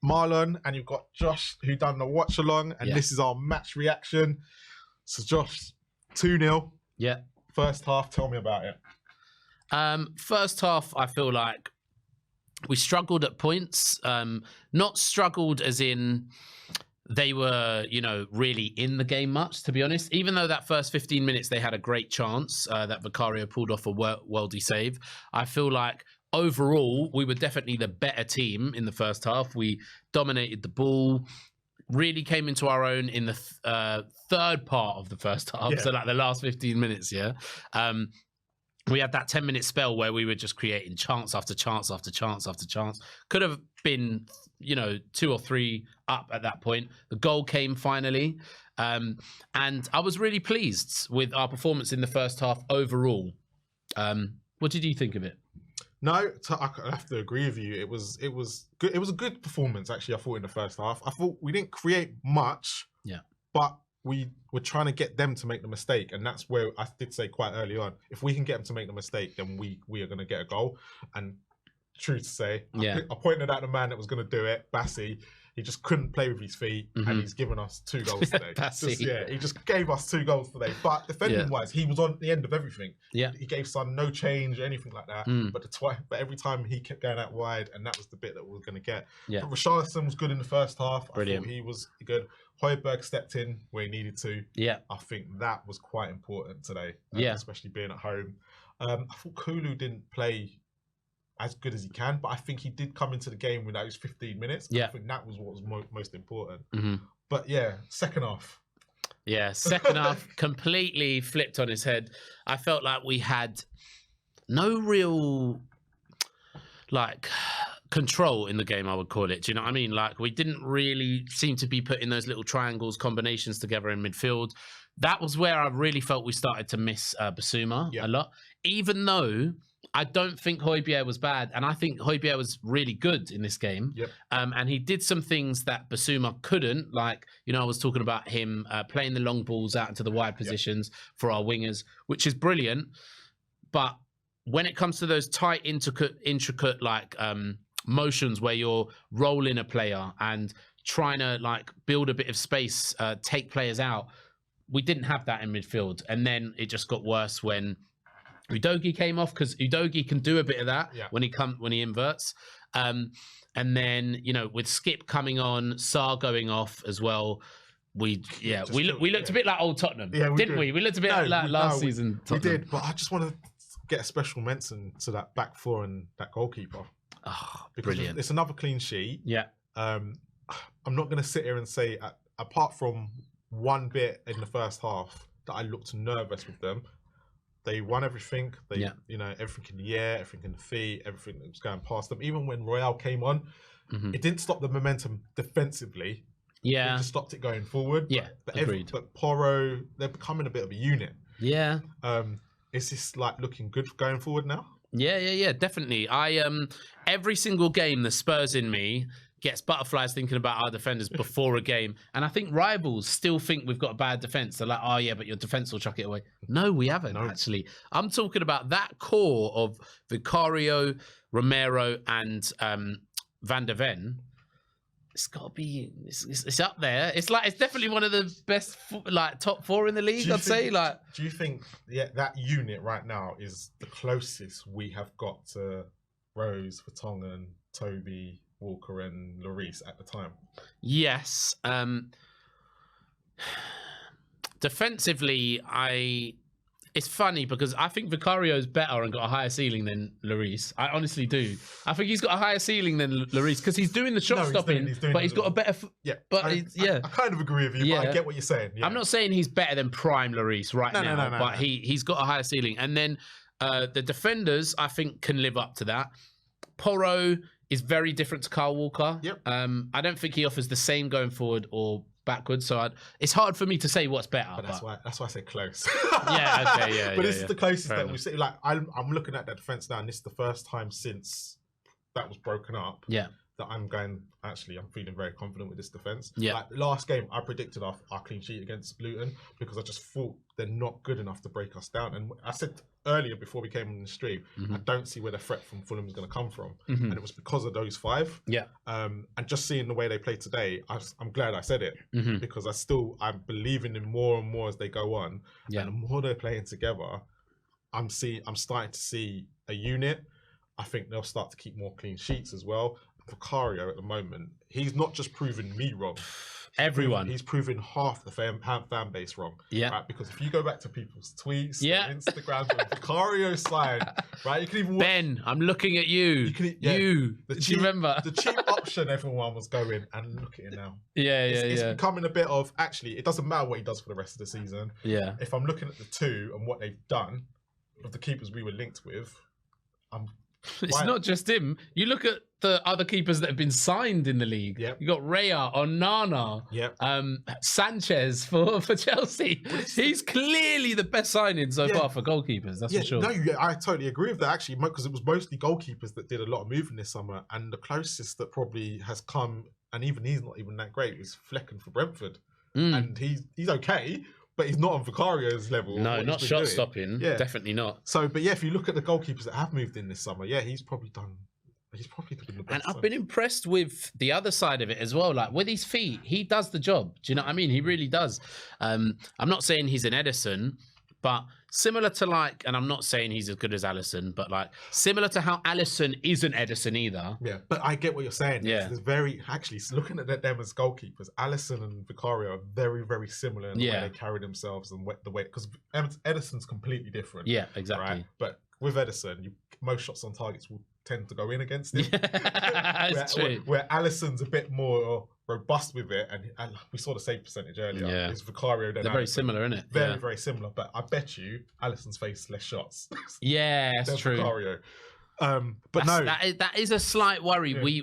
Marlon, and you've got Josh who done the watch along, and this is our match reaction. So Josh, 2-0. Yeah. First half, tell me about it. First half, I feel like we struggled at points. Not struggled as in they were, you know, really in the game much, to be honest. Even though that first 15 minutes they had a great chance that Vicario pulled off a worldy save, I feel like overall we were definitely the better team in the first half. We dominated the ball, really came into our own in the third part of the first half, so like the last 15 minutes, we had that 10-minute spell where we were just creating chance after chance after chance after chance. Could have been, you know, 2 or 3 up at that point. The goal came finally. And I was really pleased with our performance in the first half overall. What did you think of it? No, I have to agree with you. It was good. It was a good performance, actually, I thought, in the first half. I thought we didn't create much, but we were trying to get them to make the mistake. And that's where I did say quite early on, if we can get them to make the mistake, then we are going to get a goal. And true to say, I pointed out the man that was going to do it, Bassi. He just couldn't play with his feet, and he's given us 2 goals today. He just gave us 2 goals today. But defending-wise, he was on the end of everything. Yeah, he gave Son no change or anything like that. But every time he kept going out wide, and that was the bit that we were going to get. Yeah, but Richarlison was good in the first half. Brilliant. I thought he was good. Højbjerg stepped in where he needed to. Yeah, I think that was quite important today. Especially being at home. I thought Kulu didn't play as good as he can, but I think he did come into the game with those 15 minutes. Yeah, I think that was what was most important. But yeah, second half. Yeah, second half completely flipped on his head. I felt like we had no real control in the game, I would call it. Do you know what I mean? Like, we didn't really seem to be putting those little triangles, combinations together in midfield. That was where I really felt we started to miss Basuma a lot, even though I don't think Højbjerg was bad, and I think Højbjerg was really good in this game. And he did some things that Basuma couldn't, like, you know, I was talking about him playing the long balls out into the wide positions for our wingers, which is brilliant. But when it comes to those tight, intricate motions where you're rolling a player and trying to build a bit of space, take players out, we didn't have that in midfield. And then it just got worse when Udogie came off, because Udogie can do a bit of that when he inverts. And then, you know, with Skip coming on, Sarr going off as well, we looked a bit like old Tottenham, didn't we? We looked a bit like last season. We did, but I just want to get a special mention to that back 4 and that goalkeeper. Oh, brilliant! It's another clean sheet. Yeah. I'm not going to sit here and say, apart from one bit in the first half that I looked nervous with them, they won everything. You know, everything in the air, everything in the feet, everything that was going past them. Even when Royale came on, it didn't stop the momentum defensively. Yeah, it just stopped it going forward. Yeah, agreed. But Porro, they're becoming a bit of a unit. Yeah. Is this looking good going forward now? Yeah, definitely. Every single game, the Spurs in me gets butterflies thinking about our defenders before a game. And I think rivals still think we've got a bad defence. They're like, oh yeah, but your defence will chuck it away. No, we haven't, actually. I'm talking about that core of Vicario, Romero, and Van der Ven. It's got to be, it's up there. It's definitely one of the best, top 4 in the league, I'd say. Do you think that unit right now is the closest we have got to Rose, Vertonghen, Toby, Walker and Lloris at the time? Yes. Defensively, it's funny because I think Vicario's better and got a higher ceiling than Lloris. I honestly do. I think he's got a higher ceiling than Lloris because he's doing the shot stopping, but he's got a better. I kind of agree with you, but I get what you're saying. Yeah. I'm not saying he's better than prime Lloris now, but he's got a higher ceiling. And then the defenders, I think, can live up to that. Porro is very different to Kyle Walker. I don't think he offers the same going forward or backwards, so it's hard for me to say what's better. But that's why I say close. But this is the closest that we see. I'm looking at that defense now, and this is the first time since that was broken up that I'm feeling very confident with this defence. Yeah. Like last game, I predicted our clean sheet against Luton because I just thought they're not good enough to break us down. And I said earlier before we came on the stream, I don't see where the threat from Fulham is going to come from. And it was because of those 5. Yeah. And just seeing the way they played today, I'm glad I said it because I'm believing in more and more as they go on. Yeah. And the more they're playing together, I'm starting to see a unit. I think they'll start to keep more clean sheets as well. Vicario at the moment, he's not just proven me wrong. He's proven half the fan base wrong. Yeah. Right? Because if you go back to people's tweets, Instagrams, and Vicario side, right? You can even Ben, I'm looking at you. Do you remember? The cheap option everyone was going, and look at it now. It's becoming a bit of, actually, it doesn't matter what he does for the rest of the season. Yeah. If I'm looking at the 2 and what they've done of the keepers we were linked with, it's not just him. You look at the other keepers that have been signed in the league. Yep. You got Raya, Onana, Sanchez for Chelsea. He's clearly the best signing so far for goalkeepers. That's for sure. No, I totally agree with that actually, because it was mostly goalkeepers that did a lot of moving this summer, and the closest that probably has come, and even he's not even that great, is Flecken for Brentford, and he's okay. But he's not on Vicario's level. No, not shot stopping. Yeah. Definitely not. So, but yeah, if you look at the goalkeepers that have moved in this summer, he's probably doing the best. And I've been impressed with the other side of it as well. Like with his feet, he does the job. Do you know what I mean? He really does. I'm not saying he's an Edison, but similar to and I'm not saying he's as good as Alisson, but similar to how Alisson isn't Edison either. Yeah, but I get what you're saying. Yeah. There's looking at them as goalkeepers, Alisson and Vicario are very, very similar in the way they carry themselves and the way, because Edison's completely different. Yeah, exactly. Right? But with Edison, most shots on targets will tend to go in against him. That's true. Where Alisson's a bit more robust with it, and we saw the save percentage earlier. Yeah. It's Vicario. They're very similar, isn't it? Very, very similar. But I bet you Alisson's faced less shots. Yeah, that's true. Vicario. But that is a slight worry. Yeah.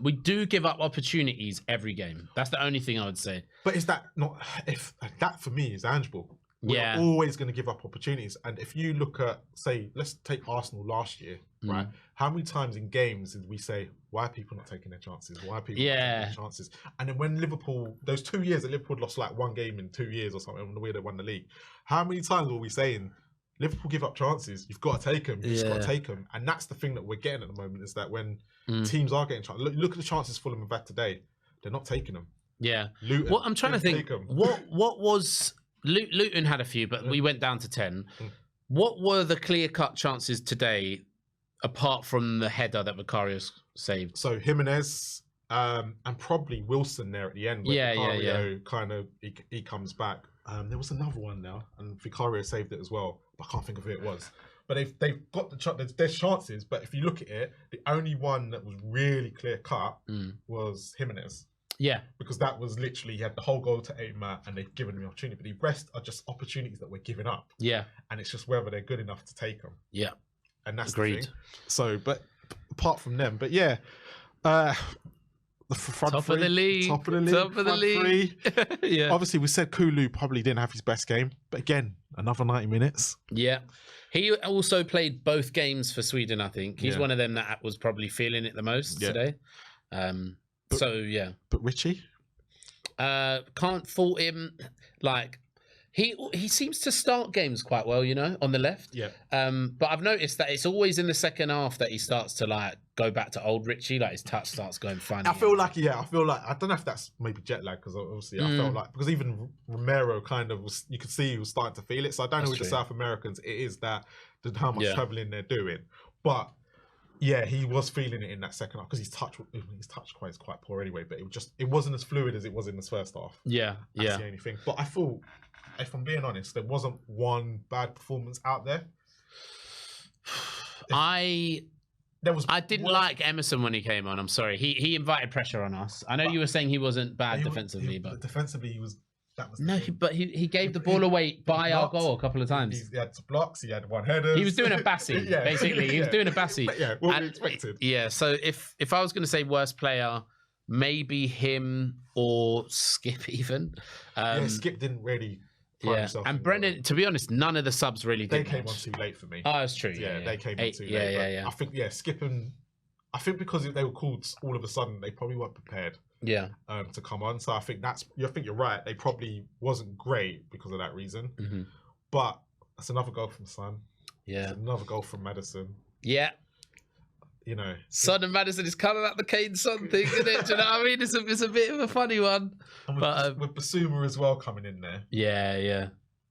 We do give up opportunities every game. That's the only thing I would say. But is that not? If that for me is tangible. We're always going to give up opportunities. And if you look at, say, let's take Arsenal last year, right? How many times in games did we say, why are people not taking their chances? Why are people not taking their chances? And then when Liverpool, those 2 years that Liverpool lost 1 game in 2 years or something, the way they won the league, how many times were we saying, Liverpool give up chances, you've got to take them, you've just got to take them. And that's the thing that we're getting at the moment, is that when teams are getting chances, look at the chances Fulham have had today, they're not taking them. Yeah. Luton, well, I'm trying to think, what was... Luton had a few, but we went down to 10. What were the clear-cut chances today, apart from the header that Vicario saved? So Jimenez and probably Wilson there at the end. Where Vicario kind of he comes back. There was another one now, and Vicario saved it as well, but I can't think of who it was. But they've got there's chances, but if you look at it, the only one that was really clear-cut was Jimenez. Yeah. Because that was literally, he had the whole goal to aim at, and they've given him the opportunity. But the rest are just opportunities that we're giving up. Yeah. And it's just whether they're good enough to take them. Yeah. And that's Agreed. the thing. So, but apart from them, but yeah. The front top of the league. Top of the league. Yeah. Obviously, we said Kulu probably didn't have his best game. But again, another 90 minutes. Yeah. He also played both games for Sweden, I think. He's one of them that was probably feeling it the most today. But Richie? Can't fault him. He seems to start games quite well, on the left. Yeah. But I've noticed that it's always in the second half that he starts to go back to old Richie. His touch starts going funny. I feel like I don't know if that's maybe jet lag, because obviously I felt like, because even Romero kind of was, you could see he was starting to feel it. So I don't know with the South Americans it is that how much traveling they're doing, but. Yeah, he was feeling it in that second half, because his touch is quite poor anyway. But it wasn't as fluid as it was in this first half. Yeah, that's the only thing. But I thought, if I'm being honest, there wasn't one bad performance out there. I didn't like Emerson when he came on. I'm sorry, he invited pressure on us. I know you were saying he wasn't bad defensively, but defensively he was. But he gave the ball away by our goal a couple of times. He had blocks, he had one header. He was doing a Bassi, basically. He was doing a Bassi. Yeah, what we expected. Yeah, so if I was going to say worst player, maybe him or Skip even. Skip didn't really find himself. And Brennan, to be honest, none of the subs really did. They came on too late for me. Oh, that's true. They came on too late. Yeah. I think, Skip and I think because if they were called all of a sudden, they probably weren't prepared. Yeah. To come on. So I think you're right. They probably wasn't great because of that reason. Mm-hmm. But that's another goal from Son. Yeah. It's another goal from Maddison. Yeah. You know, Son and Maddison is kind of like the Kane-Son thing, isn't it? Do you know what I mean? It's a bit of a funny one. And with Basuma as well coming in there. Yeah.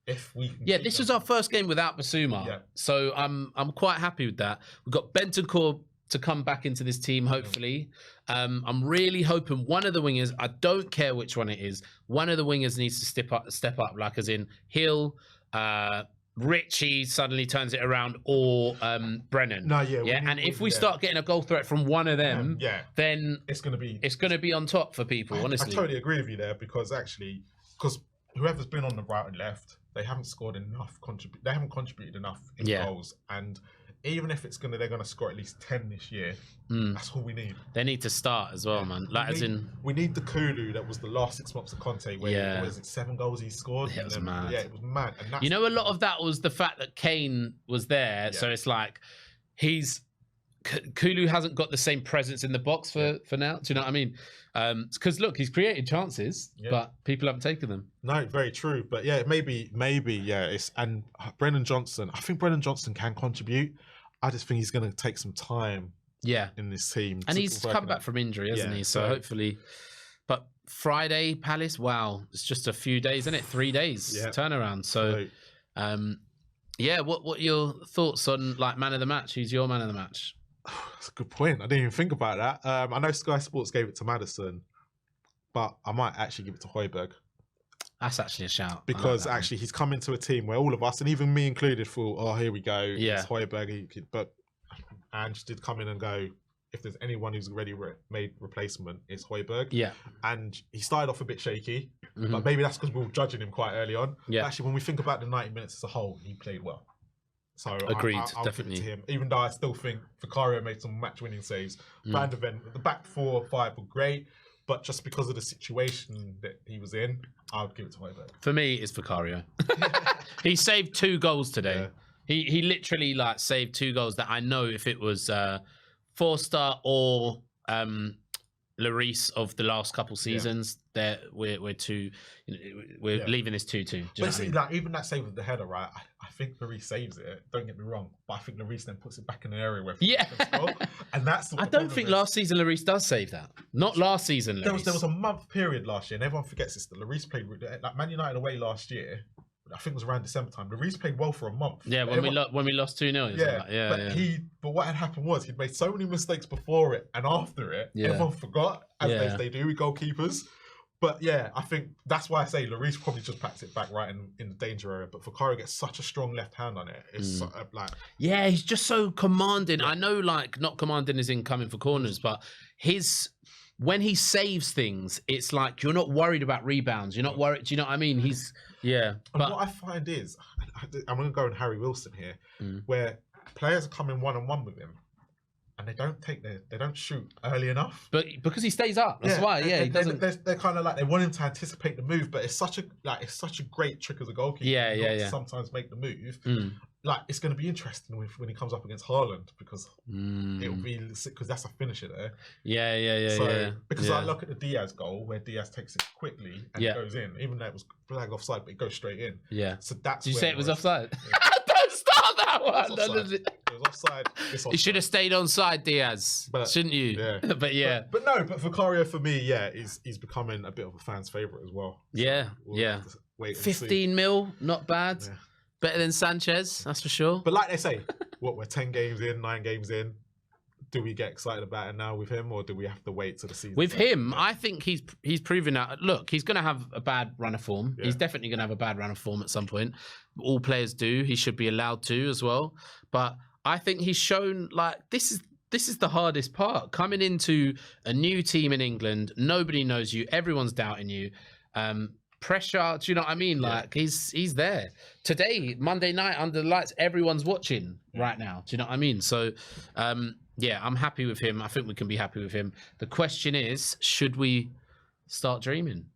If we can this was our first game without Basuma. Yeah. So I'm quite happy with that. We've got Bentancur to come back into this team, hopefully. I'm really hoping one of the wingers, I don't care which one it is, one of the wingers needs to step up, like as in Hill, Richie suddenly turns it around, or Brennan. And if we start getting a goal threat from one of them, then it's gonna be on top for people. Honestly, I totally agree with you there, because whoever's been on the right and left, they haven't scored enough. They haven't contributed enough in goals, and even if they're gonna score at least 10 this year, that's all we need. They need to start as well, man. We need the Kulu that was the last 6 months of Conte, where was it 7 goals he scored? It was mad. Yeah, it was mad. And a lot of that was the fact that Kane was there, so it's like Kulu hasn't got the same presence in the box for now. Do you know what I mean? Because look, he's created chances, but people haven't taken them. No, very true. But maybe, and Brennan Johnson. I think Brennan Johnson can contribute. I just think he's going to take some time. In this team, and he's come back from injury, hasn't he? So hopefully. But Friday, Palace. Wow, it's just a few days, isn't it? 3 days turnaround. So, what are your thoughts on man of the match? Who's your man of the match? That's a good point. I didn't even think about that. I know Sky Sports gave it to Maddison, but I might actually give it to Højbjerg. That's actually a shout. Because actually he's come into a team where all of us, and even me included, thought, oh, here we go. It's Højbjerg. But Ange did come in and go, if there's anyone who's already made replacement, it's Højbjerg. Yeah. And he started off a bit shaky, but maybe that's because we were judging him quite early on. Yeah. But actually, when we think about the 90 minutes as a whole, he played well. So agreed, I'll definitely. Give it to him, even though I still think Vicario made some match-winning saves. Van de Ven, the back 4 or 5 were great, but just because of the situation that he was in, I would give it to Højbjerg. For me, it's Vicario. He saved 2 goals today. Yeah. He literally saved 2 goals that I know if it was Forster or Lloris of the last couple seasons, we're leaving this 2-2. But see, even that save with the header, right? I think Lloris saves it. Don't get me wrong, but I think Lloris then puts it back in an area where and that's. I don't think last season Lloris does save that. Not last season. There was a month period last year, and everyone forgets this. That Lloris played Man United away last year. I think it was around December time. Lloris played well for a month. Yeah, when we lost 2-0. But what had happened was he'd made so many mistakes before it and after it. Everyone forgot, as they do with goalkeepers. But I think that's why I say Lloris probably just packs it back right in the danger area. But Vicario gets such a strong left hand on it. It's he's just so commanding. I know, not commanding as in coming for corners, but when he saves things, it's like you're not worried about rebounds. You're not worried. Do you know what I mean? And what I find is, I'm going to go on Harry Wilson here, where players are coming 1-on-1 with him, and they don't shoot early enough. But because he stays up, that's why. He doesn't. They're kind of they want him to anticipate the move, but it's such a great trick as a goalkeeper. To sometimes make the move. It's going to be interesting when he comes up against Haaland, because it'll be because that's a finisher there. Because I look at the Diaz goal where Diaz takes it quickly and it goes in, even though it was flag offside, but it goes straight in. Yeah. So that's. Did you say it was offside? Don't start that one. It was offside. You should have stayed onside, Diaz, shouldn't you? Yeah. But Vicario for me, he's becoming a bit of a fan's favourite as well. So we'll 15 mil, not bad. Yeah. Better than Sanchez, that's for sure. But like they say, we're 10 games in, 9 games in. Do we get excited about it now with him, or do we have to wait till the season? With him, I think he's proven that. Look, he's going to have a bad run of form. Yeah. He's definitely going to have a bad run of form at some point. All players do. He should be allowed to as well. But I think he's shown this is the hardest part. Coming into a new team in England, nobody knows you. Everyone's doubting you. Pressure, do you know what I mean? He's there. Today, Monday night, under the lights, everyone's watching right now. Do you know what I mean? So, I'm happy with him. I think we can be happy with him. The question is, should we start dreaming?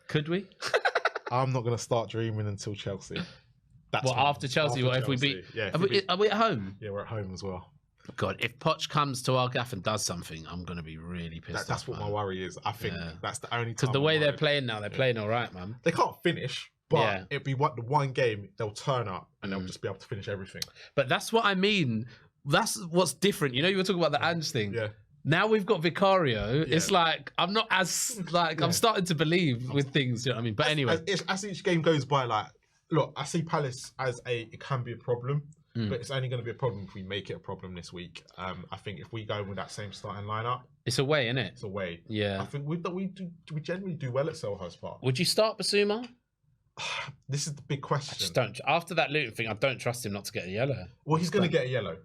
Could we? I'm not going to start dreaming until Chelsea. After Chelsea? What if we beat? Yeah. Are we at home? Yeah, we're at home as well. God, if Poch comes to our gaff and does something, I'm going to be really pissed off. That's what my worry is. I think that's the only time. Because the way they're playing now, they're playing all right, man. They can't finish, but it'd be the one game they'll turn up and they'll just be able to finish everything. But that's what I mean. That's what's different. You know, you were talking about the Ange thing. Yeah. Now we've got Vicario. Yeah. It's like I'm not as like I'm starting to believe with things. You know what I mean? But anyway, as each game goes by, like, look, I see Palace as it can be a problem. But it's only going to be a problem if we make it a problem this week. I think if we go with that same starting lineup, it's away, isn't it? It's away. Yeah. I think we generally do well at Selhurst Hotspur. Would you start Basuma? This is the big question. I just don't. After that Luton thing, I don't trust him not to get a yellow. Well, he's going to get a yellow,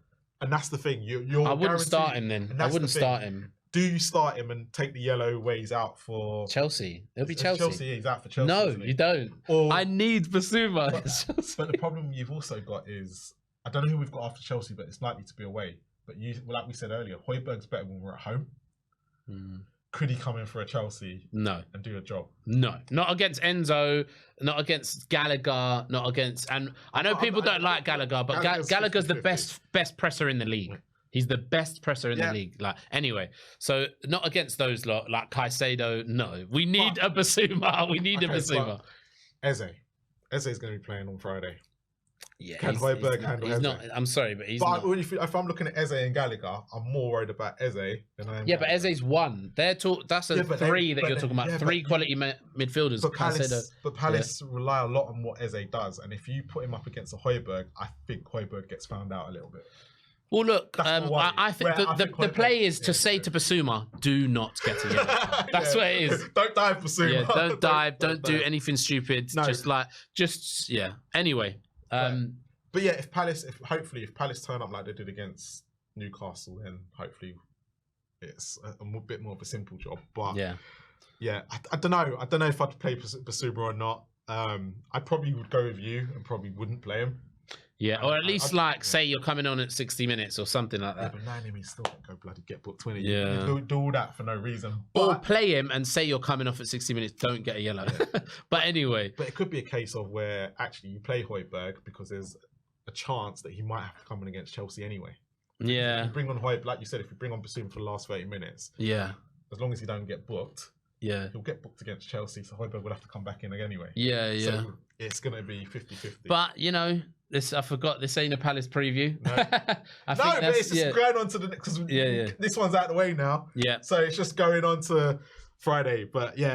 and that's the thing. I wouldn't start him then. I wouldn't start him. Do you start him and take the yellow where he's out for Chelsea? It'll be Chelsea. He's out for Chelsea. No, you don't. I need Basuma. But the problem you've also got is, I don't know who we've got after Chelsea, but it's likely to be away. But like we said earlier, Højbjerg's better when we're at home. Could he come in for a Chelsea? No. And do a job? No. Not against Enzo, not against Gallagher, not against... And I know people don't like Gallagher, but Gallagher's the best presser in the league. He's the best presser in the league. Like, anyway, so not against those lot, like Caicedo, no. We need a Basuma. We need a Basuma. Eze. Eze's going to be playing on Friday. Yeah, Can Højbjerg handle Eze? Not. I'm sorry, but he's not. But if I'm looking at Eze and Gallagher, I'm more worried about Eze than I am. Yeah, but Eze's one. That's a three that you're talking about. Three quality midfielders. But Palace rely a lot on what Eze does, and if you put him up against a Højbjerg, I think Højbjerg gets found out a little bit. Well, look, I think the play is to say to Basuma, do not get a yellow. That's what it is. Don't dive, Basuma. Yeah, don't dive. Don't do anything stupid. No. Anyway. But yeah, if Palace turn up like they did against Newcastle, then hopefully it's a bit more of a simple job. But yeah, I don't know. I don't know if I'd play Basuma or not. I probably would go with you and probably wouldn't play him. Yeah, or at least say you're coming on at 60 minutes or something like that. Yeah, but 9 minutes still don't go bloody get booked 20. Yeah, you do all that for no reason. Or play him and say you're coming off at 60 minutes. Don't get a yellow. Yeah. But anyway, but it could be a case of where actually you play Højbjerg because there's a chance that he might have to come in against Chelsea anyway. Yeah, if you bring on Højbjerg, like you said, if you bring on Basuma for the last 30 minutes, as long as he don't get booked. Yeah, he'll get booked against Chelsea, so Højbjerg will have to come back in anyway. Yeah. So it's going to be 50-50. But, you know, I forgot, this ain't a Palace preview. No, but it's just going on to the next, because this one's out of the way now. Yeah. So it's just going on to Friday. But yeah.